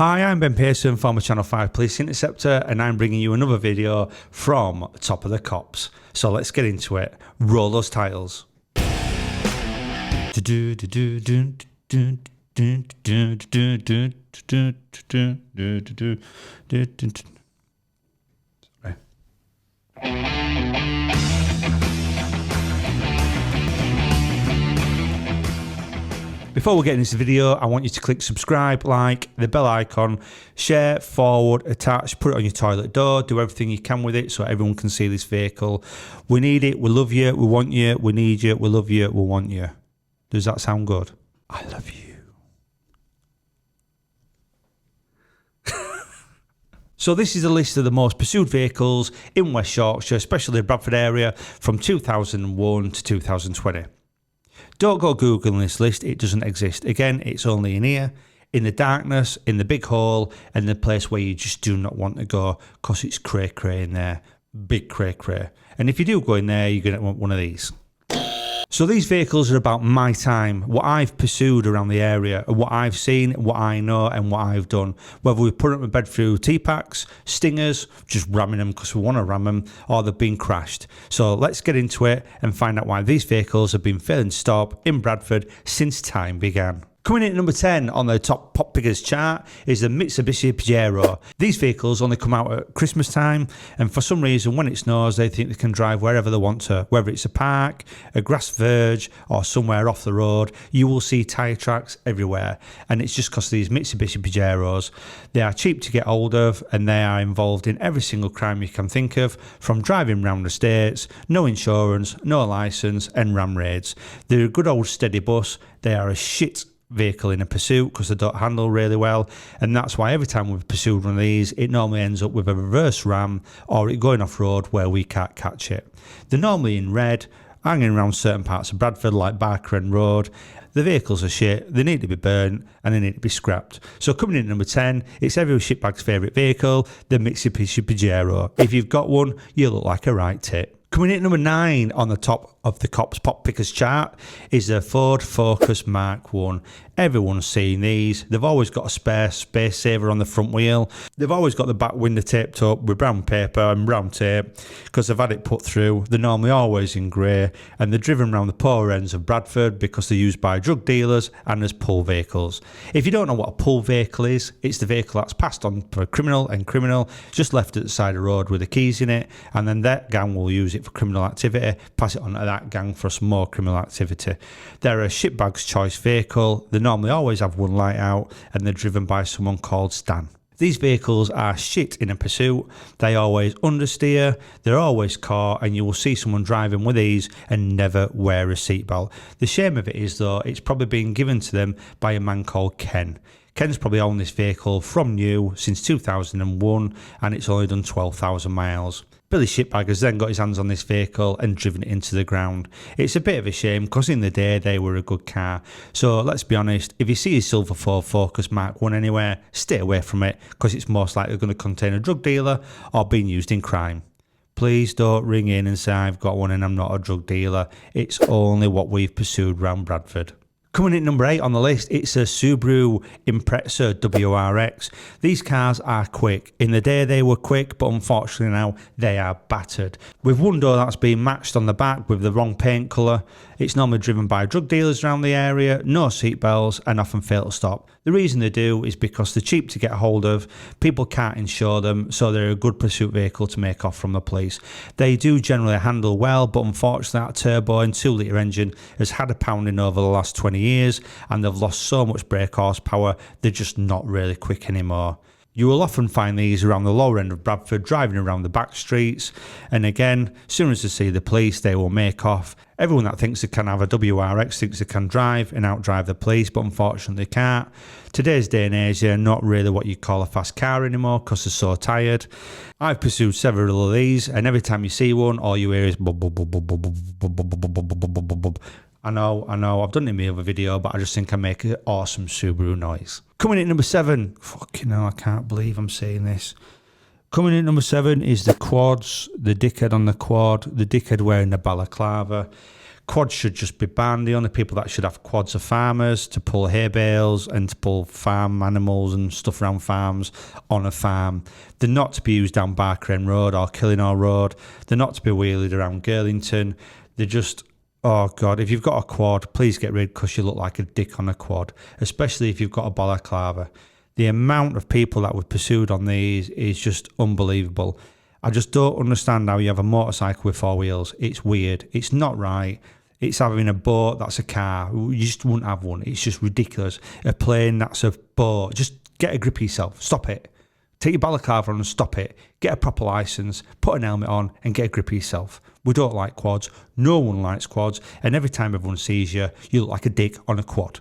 Hi, I'm Ben Pearson, former Channel 5 Police Interceptor, and I'm bringing you another video from Top of the Cops. So let's get into it. Roll those titles. Before we get into this video, I want you to click subscribe, like, the bell icon, share, forward, attach, put it on your toilet door, do everything you can with it so everyone can see this vehicle. We need it, we love you, we want you, we need you, we love you, we want you. Does that sound good? I love you. So this is a list of the most pursued vehicles in West Yorkshire, especially the Bradford area, from 2001 to 2020. Don't go Googling this list, it doesn't exist. Again, it's only in here, in the darkness, in the big hole, and the place where you just do not want to go because it's cray-cray in there. Big cray-cray. And if you do go in there, you're going to want one of these. So these vehicles are about my time, what I've pursued around the area, what I've seen, what I know and what I've done. Whether we've put them to bed through T-packs, stingers, just ramming them because we want to ram them, or they've been crashed. So let's get into it and find out why these vehicles have been failing to stop in Bradford since time began. Coming in at number 10 on the top pop pickers chart is the Mitsubishi Pajero. These vehicles only come out at Christmas time, and for some reason when it snows they think they can drive wherever they want to. Whether it's a park, a grass verge or somewhere off the road, you will see tyre tracks everywhere, and it's just because these Mitsubishi Pajeros, they are cheap to get hold of and they are involved in every single crime you can think of, from driving round the states, no insurance, no licence and ram raids. They're a good old steady bus, they are a shit vehicle in a pursuit because they don't handle really well, and that's why every time we've pursued one of these it normally ends up with a reverse ram or it going off road where we can't catch it. They're normally in red, hanging around certain parts of Bradford like Barker End Road. The vehicles are shit, they need to be burnt and they need to be scrapped. So coming in at number 10, it's every shitbag's favourite vehicle, the Mitsubishi Pajero. If you've got one, you look like a right tit. Coming in at number 9 on the top of the Cops Pop Pickers chart is the Ford Focus Mark 1. Everyone's seen these. They've always got a spare space saver on the front wheel. They've always got the back window taped up with brown paper and brown tape because they've had it put through. They're normally always in grey, and they're driven around the poorer ends of Bradford because they're used by drug dealers and as pull vehicles. If you don't know what a pull vehicle is, it's the vehicle that's passed on for a criminal and criminal, just left at the side of the road with the keys in it, and then that gang will use it for criminal activity, pass it on to that gang for some more criminal activity. They're a shitbag's choice vehicle. They normally always have one light out, and they're driven by someone called Stan. These vehicles are shit in a pursuit. They always understeer, they're always caught, and you will see someone driving with these and never wear a seatbelt. The shame of it is though, it's probably been given to them by a man called Ken. Ken's probably owned this vehicle from new since 2001 and it's only done 12,000 miles. Billy Shitbag has then got his hands on this vehicle and driven it into the ground. It's a bit of a shame because in the day they were a good car. So let's be honest, if you see a silver Ford Focus Mark 1 anywhere, stay away from it because it's most likely going to contain a drug dealer or being used in crime. Please don't ring in and say I've got one and I'm not a drug dealer. It's only what we've pursued around Bradford. Coming in at number 8 on the list, it's a Subaru Impreza WRX. These cars are quick. In the day they were quick, but unfortunately now they are battered. With one door that's been matched on the back with the wrong paint colour. It's normally driven by drug dealers around the area, no seat belts and often fail to stop. The reason they do is because they're cheap to get a hold of, people can't insure them, so they're a good pursuit vehicle to make off from the police. They do generally handle well, but unfortunately that turbo and 2 litre engine has had a pounding over the last 20 years and they've lost so much brake horsepower, they're just not really quick anymore. You will often find these around the lower end of Bradford, driving around the back streets, and again, as soon as they see the police they will make off. Everyone that thinks they can have a WRX thinks they can drive and outdrive the police, but unfortunately they can't. Today's day and age they're not really what you call a fast car anymore because they're so tired. I've pursued several of these and every time you see one all you hear is bub bub bub bub bub bub bub bub bub bub bub bub. I know, I've done it in my other video, but I just think I make an awesome Subaru noise. Coming in at number 7, fucking hell, I can't believe I'm saying this. Coming in at number 7 is the quads, the dickhead on the quad, the dickhead wearing the balaclava. Quads should just be banned. The only people that should have quads are farmers to pull hay bales and to pull farm animals and stuff around farms on a farm. They're not to be used down Barker End Road or Killingall Road. They're not to be wheelied around Girlington. They're just, oh God, if you've got a quad, please get rid because you look like a dick on a quad, especially if you've got a balaclava. The amount of people that were pursued on these is just unbelievable. I just don't understand how you have a motorcycle with four wheels. It's weird. It's not right. It's having a boat that's a car. You just wouldn't have one. It's just ridiculous. A plane that's a boat. Just get a grip of yourself. Stop it. Take your balaclava on and stop it. Get a proper licence. Put an helmet on and get a grip of yourself. We don't like quads. No one likes quads. And every time everyone sees you, you look like a dick on a quad.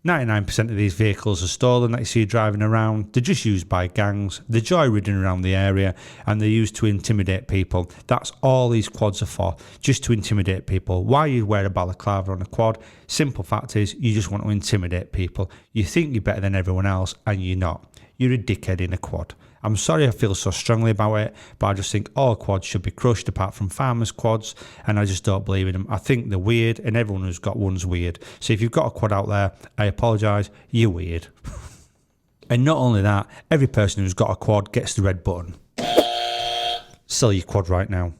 99% of these vehicles are stolen that you see driving around. They're just used by gangs. They're joyriding around the area and they're used to intimidate people. That's all these quads are for, just to intimidate people. Why you wear a balaclava on a quad? Simple fact is you just want to intimidate people. You think you're better than everyone else and you're not. You're a dickhead in a quad. I'm sorry I feel so strongly about it, but I just think all quads should be crushed apart from farmers' quads, and I just don't believe in them. I think they're weird, and everyone who's got one's weird. So if you've got a quad out there, I apologise, you're weird. And not only that, every person who's got a quad gets the red button. Sell your quad right now.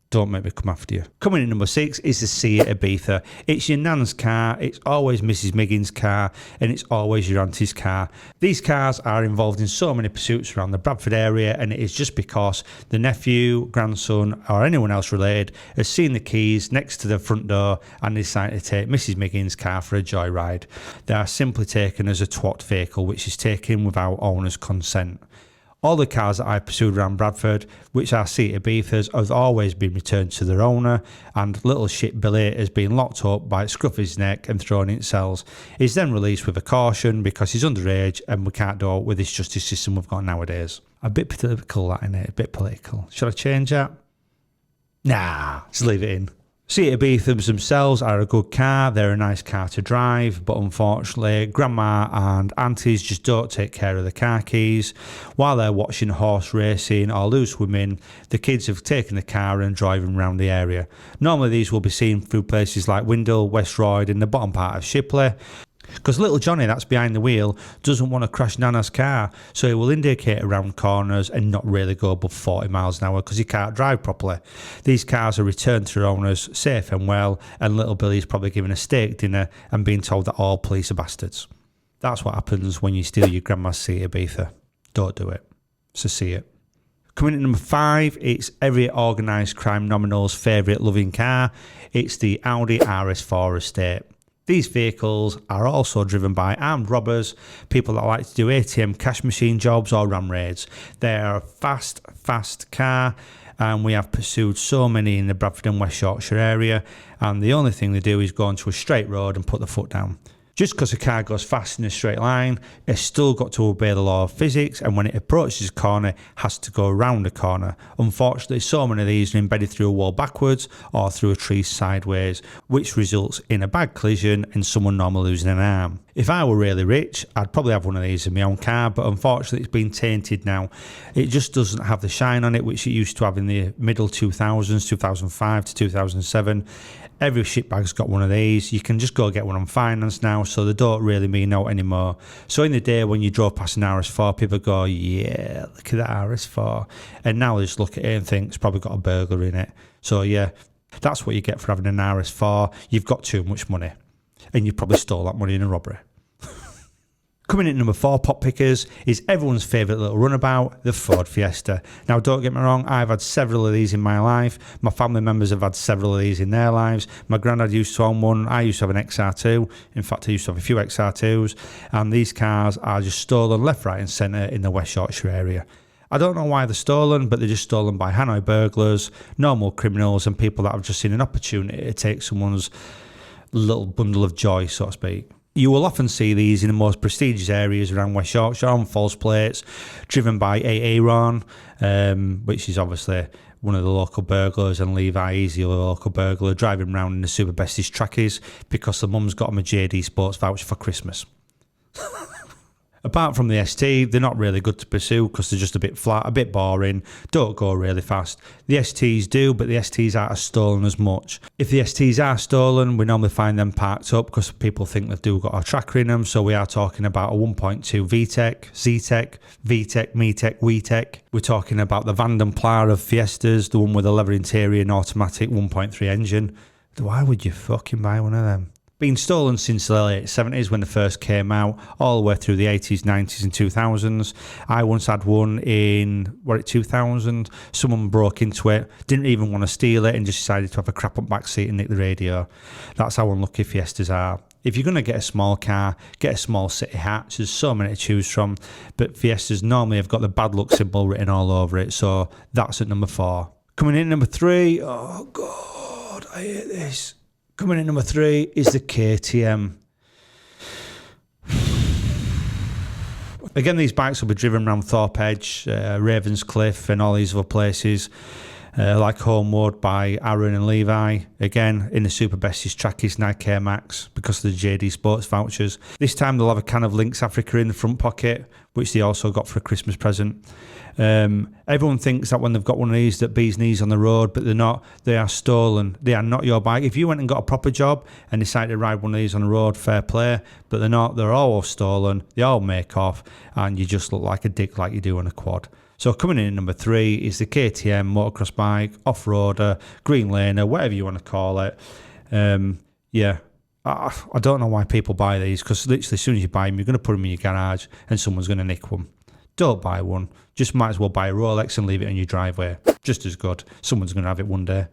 Don't make me come after you. Coming in number 6 is the Seat Ibiza. It's your nan's car, it's always Mrs. Miggins' car, and it's always your auntie's car. These cars are involved in so many pursuits around the Bradford area, and it is just because the nephew, grandson, or anyone else related has seen the keys next to the front door and decided to take Mrs. Miggins' car for a joyride. They are simply taken as a twat vehicle, which is taken without owner's consent. All the cars that I pursued around Bradford, which are Seat Ibizas, have always been returned to their owner, and little shit Billy has been locked up by the scruff of his neck and thrown in cells. He's then released with a caution because he's underage and we can't do it with this justice system we've got nowadays. A bit political, that, innit? A bit political. Should I change that? Nah, just leave it in. Seat Ibizas themselves are a good car, they're a nice car to drive, but unfortunately grandma and aunties just don't take care of the car keys. While they're watching horse racing or loose women, the kids have taken the car and driving around the area. Normally these will be seen through places like Windle, West Royd and the bottom part of Shipley. Because little Johnny that's behind the wheel doesn't want to crash Nana's car, so he will indicate around corners and not really go above 40 miles an hour because he can't drive properly. These cars are returned to their owners safe and well, and little Billy's probably given a steak dinner and being told that all police are bastards. That's what happens when you steal your grandma's Seat Ibiza. Don't do it. So see it. Coming in number 5, it's every organised crime nominal's favourite loving car. It's the Audi RS4 estate. These vehicles are also driven by armed robbers, people that like to do ATM cash machine jobs or ram raids. They are a fast car, and we have pursued so many in the Bradford and West Yorkshire area, and the only thing they do is go onto a straight road and put the foot down. Just because a car goes fast in a straight line, it's still got to obey the law of physics, and when it approaches a corner, it has to go around a corner. Unfortunately, so many of these are embedded through a wall backwards or through a tree sideways, which results in a bad collision and someone normally losing an arm. If I were really rich, I'd probably have one of these in my own car, but unfortunately it's been tainted now. It just doesn't have the shine on it, which it used to have in the middle 2000s, 2005 to 2007. Every shitbag's got one of these. You can just go get one on finance now, so they don't really mean out anymore. So in the day when you drove past an RS4, people go, yeah, look at that RS4. And now they just look at it and think it's probably got a burglar in it. So yeah, that's what you get for having an RS4. You've got too much money. And you probably stole that money in a robbery. Coming in at number 4, pop pickers, is everyone's favourite little runabout, the Ford Fiesta. Now, don't get me wrong, I've had several of these in my life. My family members have had several of these in their lives. My granddad used to own one. I used to have an XR2. In fact, I used to have a few XR2s. And these cars are just stolen left, right and centre in the West Yorkshire area. I don't know why they're stolen, but they're just stolen by Hanoi burglars, normal criminals, and people that have just seen an opportunity to take someone's little bundle of joy, so to speak. You will often see these in the most prestigious areas around West Yorkshire on false plates, driven by Aaron, which is obviously one of the local burglars, and Levi, he's the local burglar, driving around in the Super Besties trackies because the mum's got him a JD Sports voucher for Christmas. Apart from the ST, they're not really good to pursue because they're just a bit flat, a bit boring, don't go really fast. The STs do, but the STs aren't as stolen as much. If the STs are stolen, we normally find them parked up because people think they've got a tracker in them. So we are talking about a 1.2 VTEC, ZTEC, VTEC, METEC, WeTEC. We're talking about the Vanden Pla of Fiestas, the one with a leather interior and automatic 1.3 engine. Why would you fucking buy one of them? Been stolen since the late 70s when they first came out, all the way through the 80s, 90s and 2000s. I once had one in, 2000? Someone broke into it, didn't even want to steal it and just decided to have a crap up back seat and nick the radio. That's how unlucky Fiestas are. If you're going to get a small car, get a small city hatch. There's so many to choose from, but Fiestas normally have got the bad luck symbol written all over it, so that's at number 4. Coming in at number 3, oh God, I hate this. Coming in number 3 is the KTM. Again, these bikes will be driven around Thorpe Edge, Ravenscliffe and all these other places, like Homewood by Aaron and Levi. Again, in the Super Besties trackies, Nike Max, because of the JD Sports vouchers. This time they'll have a can of Lynx Africa in the front pocket, which they also got for a Christmas present. Everyone thinks that when they've got one of these that bees knees on the road, but they're not. They are stolen. They are not your bike. If you went and got a proper job and decided to ride one of these on the road, fair play, but they're not. They're all stolen. They all make off, and you just look like a dick like you do on a quad. So coming in at number 3 is the KTM motocross bike, off-roader, green laner, whatever you want to call it. Yeah, I don't know why people buy these, because literally as soon as you buy them, you're going to put them in your garage and someone's going to nick one. Don't buy one. Just might as well buy a Rolex and leave it in your driveway. Just as good. Someone's going to have it one day.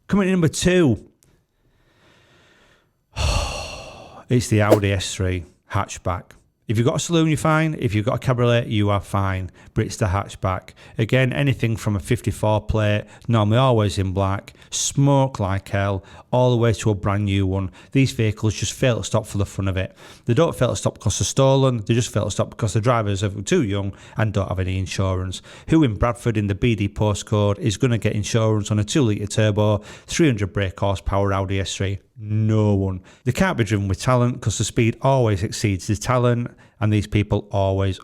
Coming in number 2. It's the Audi S3 hatchback. If you've got a saloon, you're fine. If you've got a cabriolet, you are fine. But it's the hatchback. Again, anything from a 54 plate, normally always in black, smoke like hell, all the way to a brand new one. These vehicles just fail to stop for the fun of it. They don't fail to stop because they're stolen. They just fail to stop because the drivers are too young and don't have any insurance. Who in Bradford in the BD postcode is going to get insurance on a 2-litre turbo, 300 brake horsepower Audi S3? No one. They can't be driven with talent because the speed always exceeds the talent, and these people always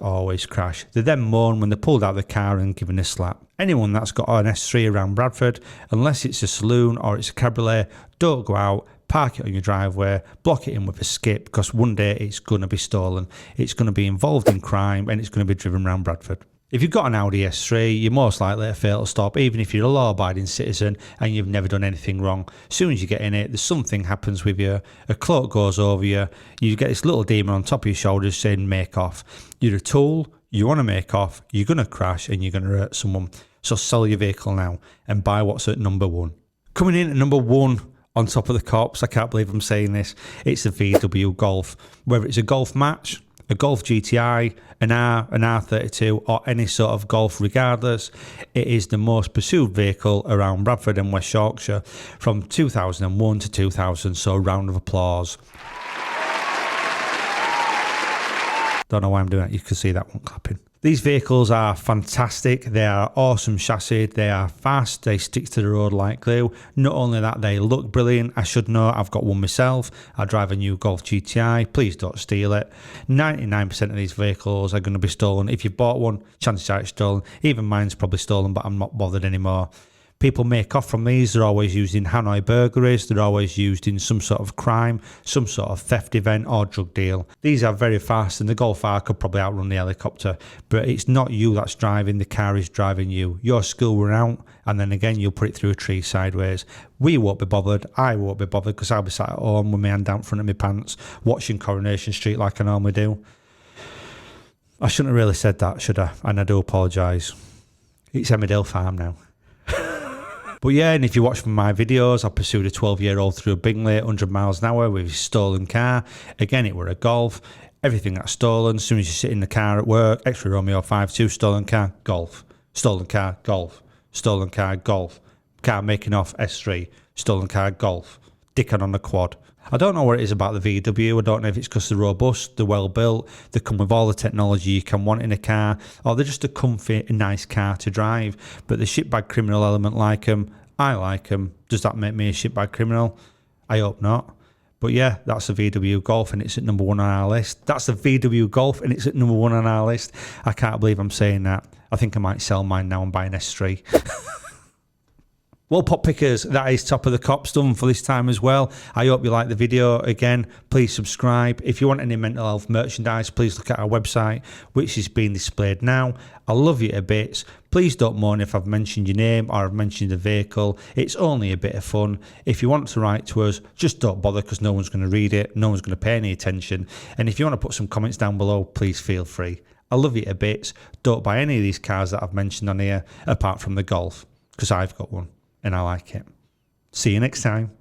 crash. They then moan when they're pulled out of the car and given a slap. Anyone that's got an S3 around Bradford, unless it's a saloon or it's a cabriolet, don't go out, park it on your driveway, block it in with a skip, because one day it's going to be stolen. It's going to be involved in crime and it's going to be driven around Bradford. If you've got an Audi S3, you're most likely to fail to stop, even if you're a law-abiding citizen and you've never done anything wrong. As soon as you get in it, there's something happens with you, a cloak goes over you, you get this little demon on top of your shoulders saying make off. You're a tool, you want to make off, you're going to crash and you're going to hurt someone. So sell your vehicle now and buy what's at number 1. Coming in at number 1, on top of the cops, I can't believe I'm saying this, it's the VW Golf. Whether it's a Golf Match, a Golf GTI, an R32 or any sort of Golf regardless, it is the most pursued vehicle around Bradford and West Yorkshire from 2001 to 2000, so a round of applause. Don't know why I'm doing it, you can see that one clapping. These vehicles are fantastic, they are awesome chassis, they are fast, they stick to the road like glue. Not only that, they look brilliant. I should know, I've got one myself. I drive a new Golf GTI, please don't steal it. 99% of these vehicles are going to be stolen. If you've bought one, chances are it's stolen. Even mine's probably stolen, but I'm not bothered anymore. People make off from these. They're always used in Hanoi burglaries. They're always used in some sort of crime, some sort of theft event or drug deal. These are very fast, and the Golf R could probably outrun the helicopter. But it's not you that's driving, the car is driving you. Your skill will run out, and then again you'll put it through a tree sideways. We won't be bothered. I won't be bothered because I'll be sat at home with my hand down front of my pants watching Coronation Street like I normally do. I shouldn't have really said that, should I? And I do apologise. It's Emmerdale Farm now. But yeah, and if you watch from my videos, I pursued a 12-year-old through a Bingley at 100 miles an hour with his stolen car. Again, it were a Golf. Everything that's stolen, as soon as you sit in the car at work, extra Romeo 5.2, stolen car, Golf. Stolen car, Golf. Stolen car, Golf. Car making off, S3. Stolen car, Golf. Dickon on the quad. I don't know what it is about the VW. I don't know if it's because they're robust, they're well built, they come with all the technology you can want in a car, or they're just a comfy, nice car to drive. But the shitbag criminal element like them, I like them. Does that make me a shitbag criminal? I hope not. But yeah, that's the VW Golf and it's at number 1 on our list. That's the VW Golf and it's at number 1 on our list. I can't believe I'm saying that. I think I might sell mine now and buy an S3. Well, pop pickers, that is Top of the Cops done for this time as well. I hope you like the video. Again, please subscribe. If you want any mental health merchandise, please look at our website, which is being displayed now. I love you to bits. Please don't moan if I've mentioned your name or I've mentioned the vehicle. It's only a bit of fun. If you want to write to us, just don't bother because no one's going to read it. No one's going to pay any attention. And if you want to put some comments down below, please feel free. I love you to bits. Don't buy any of these cars that I've mentioned on here, apart from the Golf, because I've got one and I like it. See you next time.